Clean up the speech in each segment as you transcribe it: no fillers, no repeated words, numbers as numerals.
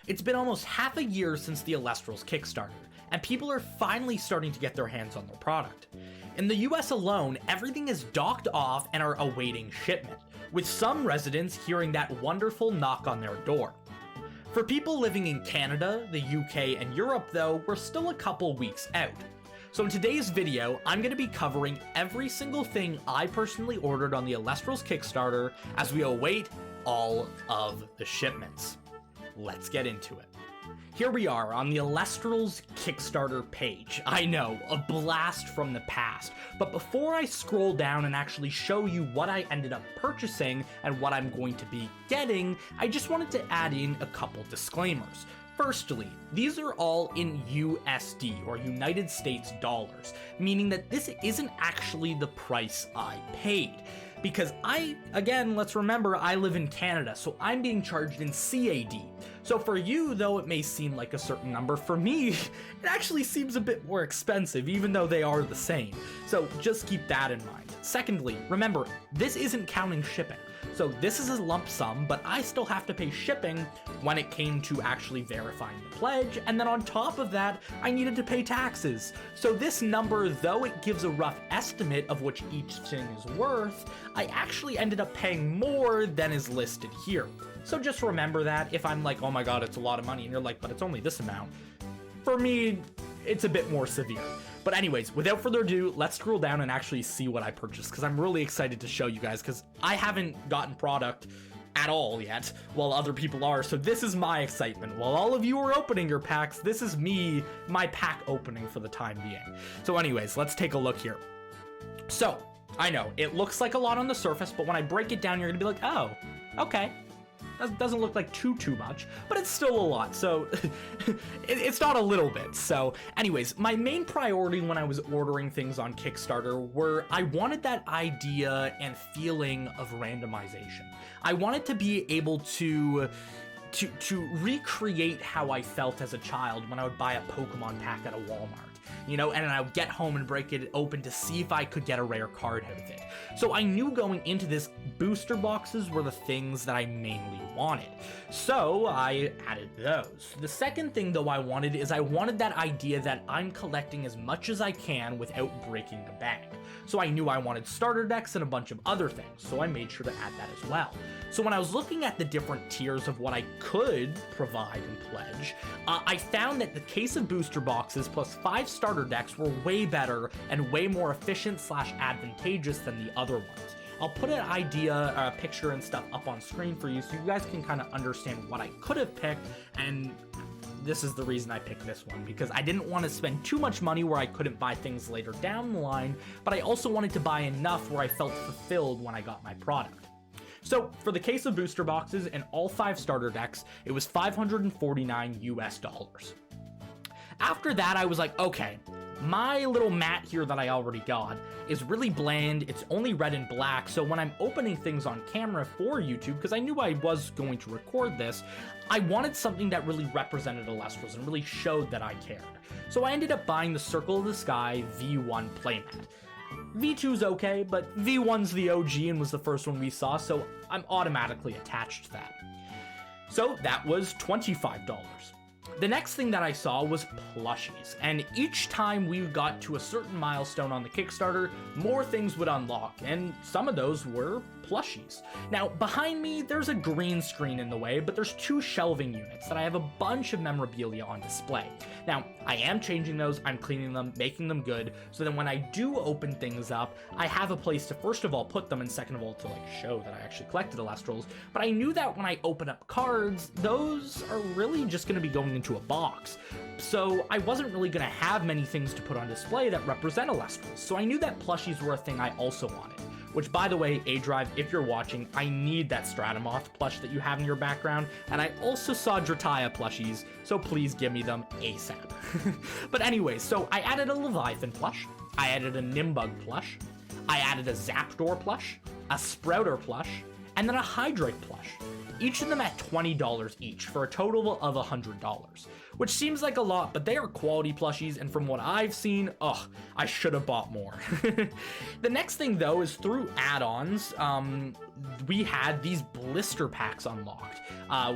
It's been almost half a year since the Elestrals Kickstarter, and people are finally starting to get their hands on their product. In the US alone, everything is docked off and are awaiting shipment, with some residents hearing that wonderful knock on their door. For people living in Canada, the UK, and Europe though, we're still a couple weeks out. So in today's video, I'm going to be covering every single thing I personally ordered on the Elestrals Kickstarter as we await all of the shipments. Let's get into it. Here we are on the Elestrals Kickstarter page. I know, a blast from the past. But before I scroll down and actually show you what I ended up purchasing and what I'm going to be getting, I just wanted to add in a couple disclaimers. Firstly, these are all in USD, or United States dollars, meaning that this isn't actually the price I paid. Because again, let's remember, I live in Canada, so I'm being charged in CAD. So for you, though it may seem like a certain number, for me, it actually seems a bit more expensive, even though they are the same. So just keep that in mind. Secondly, remember, this isn't counting shipping. So this is a lump sum, but I still have to pay shipping when it came to actually verifying the pledge, and then on top of that, I needed to pay taxes. So this number, though it gives a rough estimate of which each thing is worth, I actually ended up paying more than is listed here. So just remember that if I'm like, oh my god, it's a lot of money, and you're like, but it's only this amount. For me, it's a bit more severe. But anyways, without further ado, let's scroll down and actually see what I purchased, because I'm really excited to show you guys, because I haven't gotten product at all yet, while other people are, so this is my excitement. While all of you are opening your packs, this is my pack opening for the time being. So anyways, let's take a look here. So, I know, it looks like a lot on the surface, but when I break it down, you're gonna be like, oh, okay. That doesn't look like too much, but it's still a lot, so it's not a little bit. So anyways, my main priority when I was ordering things on Kickstarter were I wanted that idea and feeling of randomization. I wanted to be able to recreate how I felt as a child when I would buy a Pokemon pack at a Walmart. You know, and I would get home and break it open to see if I could get a rare card out of it. So I knew going into this, booster boxes were the things that I mainly wanted. So I added those. The second thing though I wanted is I wanted that idea that I'm collecting as much as I can without breaking the bank. So I knew I wanted starter decks and a bunch of other things, so I made sure to add that as well. So when I was looking at the different tiers of what I could provide and pledge, I found that the case of booster boxes plus 5 starter decks were way better and way more efficient / advantageous than the other ones. I'll put an idea, a picture and stuff up on screen for you so you guys can kind of understand what I could have picked, and this is the reason I picked this one, because I didn't want to spend too much money where I couldn't buy things later down the line, but I also wanted to buy enough where I felt fulfilled when I got my product. So for the case of booster boxes and all 5 starter decks, it was $549 US. After that, I was like, okay, my little mat here that I already got is really bland. It's only red and black, so when I'm opening things on camera for YouTube, because I knew I was going to record this, I wanted something that really represented Elestrals and really showed that I cared. So I ended up buying the Circle of the Sky V1 playmat. V2's okay, but V1's the OG and was the first one we saw, so I'm automatically attached to that. So that was $25. The next thing that I saw was plushies, and each time we got to a certain milestone on the Kickstarter, more things would unlock, and some of those were plushies. Now, behind me, there's a green screen in the way, but there's 2 shelving units that I have a bunch of memorabilia on display. Now, I am changing those, I'm cleaning them, making them good, so then when I do open things up, I have a place to first of all put them, and second of all to show that I actually collected Elestrals. But I knew that when I open up cards, those are really just going to be going into a box. So I wasn't really going to have many things to put on display that represent Elestrals, so I knew that plushies were a thing I also wanted. Which, by the way, A-Drive, if you're watching, I need that Stratamoth plush that you have in your background, and I also saw Drataya plushies, so please give me them ASAP. But anyways, so I added a Leviathan plush, I added a Nimbug plush, I added a Zapdos plush, a Sprouter plush, and then a Hydrate plush. Each of them at $20 each, for a total of $100. which seems like a lot, but they are quality plushies, and from what I've seen, ugh, I should have bought more. The next thing though is through add-ons, we had these blister packs unlocked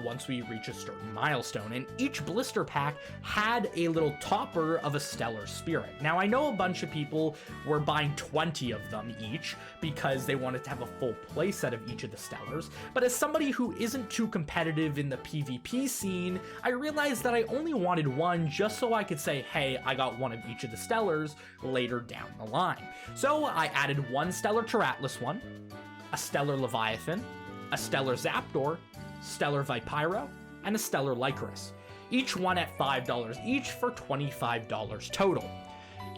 once we reach a certain milestone, and each blister pack had a little topper of a stellar spirit. Now I know a bunch of people were buying 20 of them each because they wanted to have a full playset of each of the stellars, but as somebody who isn't too competitive in the PvP scene, I realized that I only wanted one just so I could say, hey, I got one of each of the stellars later down the line. So I added one stellar Tyratlas one, a stellar Leviathan, a stellar Zapdos, stellar Vipiro, and a stellar Lycaris. Each one at $5 each for $25 total.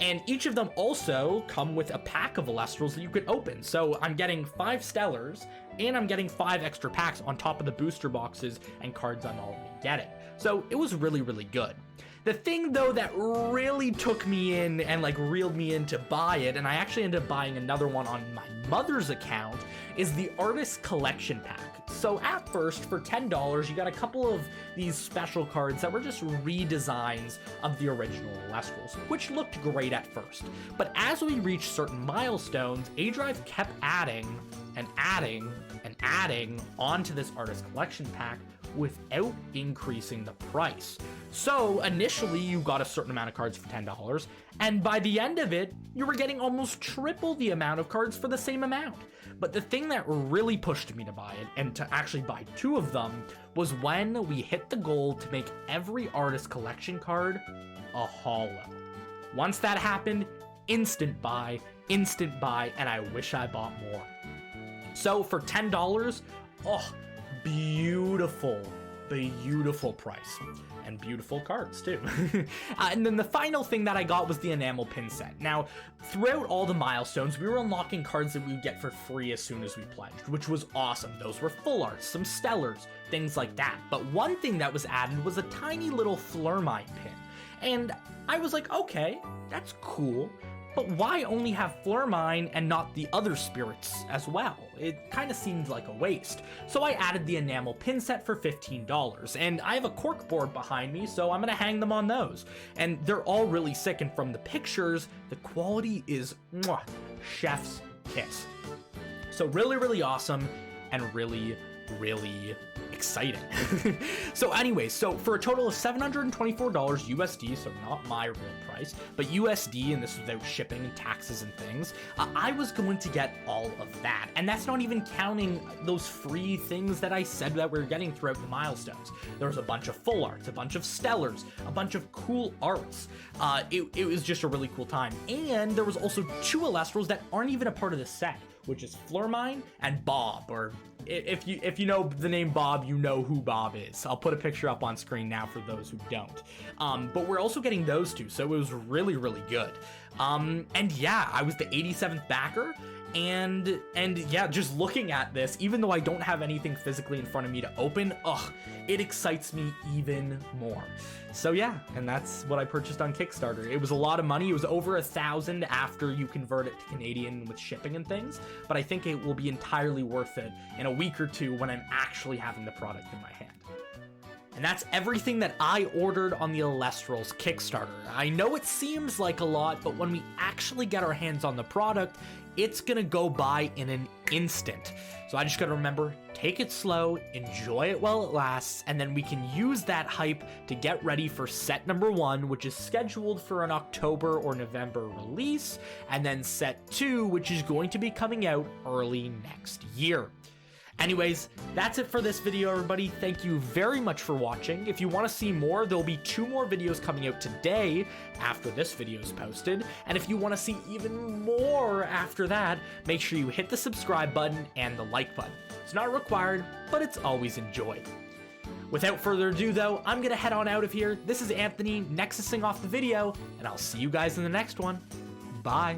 And each of them also come with a pack of Elestrals that you can open. So I'm getting 5 stellars, and I'm getting 5 extra packs on top of the booster boxes and cards I'm already getting. So it was really, really good. The thing though that really took me in and like reeled me in to buy it, and I actually ended up buying another one on my mother's account, is the Artist Collection Pack. So at first, for $10, you got a couple of these special cards that were just redesigns of the original Elestrals, which looked great at first. But as we reached certain milestones, A-Drive kept adding and adding and adding onto this Artist Collection Pack without increasing the price. So initially you got a certain amount of cards for $10, and by the end of it, you were getting almost triple the amount of cards for the same amount. But the thing that really pushed me to buy it, and to actually buy 2 of them, was when we hit the goal to make every Artist Collection card a holo. Once that happened, instant buy, and I wish I bought more. So for $10, oh, beautiful price, and beautiful cards too. And then the final thing that I got was the enamel pin set. Now, throughout all the milestones, we were unlocking cards that we would get for free as soon as we pledged, which was awesome. Those were full arts, some stellars, things like that. But one thing that was added was a tiny little Flurmine pin. And I was like, okay, that's cool, but why only have Flurmine and not the other spirits as well? It kind of seemed like a waste. So I added the enamel pin set for $15, and I have a cork board behind me, so I'm gonna hang them on those. And they're all really sick, and from the pictures, the quality is mwah, chef's kiss. So really, really awesome, and really, really exciting. So anyways, so for a total of $724 USD, so not my real price, but USD, and this was without shipping and taxes and things, I was going to get all of that. And that's not even counting those free things that I said that we were getting throughout the milestones. There was a bunch of full arts, a bunch of stellars, a bunch of cool arts. It was just a really cool time. And there was also 2 Elestrals that aren't even a part of the set, which is Flurmine and Bob, or if you know the name Bob, you know who Bob is. I'll put a picture up on screen now for those who don't. But we're also getting those 2, so it was really, really good. And yeah, I was the 87th backer, and yeah, just looking at this, even though I don't have anything physically in front of me to open, it excites me even more. So yeah, and that's what I purchased on Kickstarter. It was a lot of money. It was over $1,000 after you convert it to Canadian with shipping and things, but I think it will be entirely worth it in a week or 2 when I'm actually having the product in my hand. And that's everything that I ordered on the Elestrals Kickstarter. I know it seems like a lot, but when we actually get our hands on the product, it's gonna go by in an instant. So I just gotta remember, take it slow, enjoy it while it lasts, and then we can use that hype to get ready for set number 1, which is scheduled for an October or November release, and then set 2, which is going to be coming out early next year. Anyways, that's it for this video, everybody. Thank you very much for watching. If you want to see more, there'll be 2 more videos coming out today after this video is posted. And if you want to see even more after that, make sure you hit the subscribe button and the like button. It's not required, but it's always enjoyed. Without further ado, though, I'm going to head on out of here. This is Anthony, Nexusing off the video, and I'll see you guys in the next one. Bye.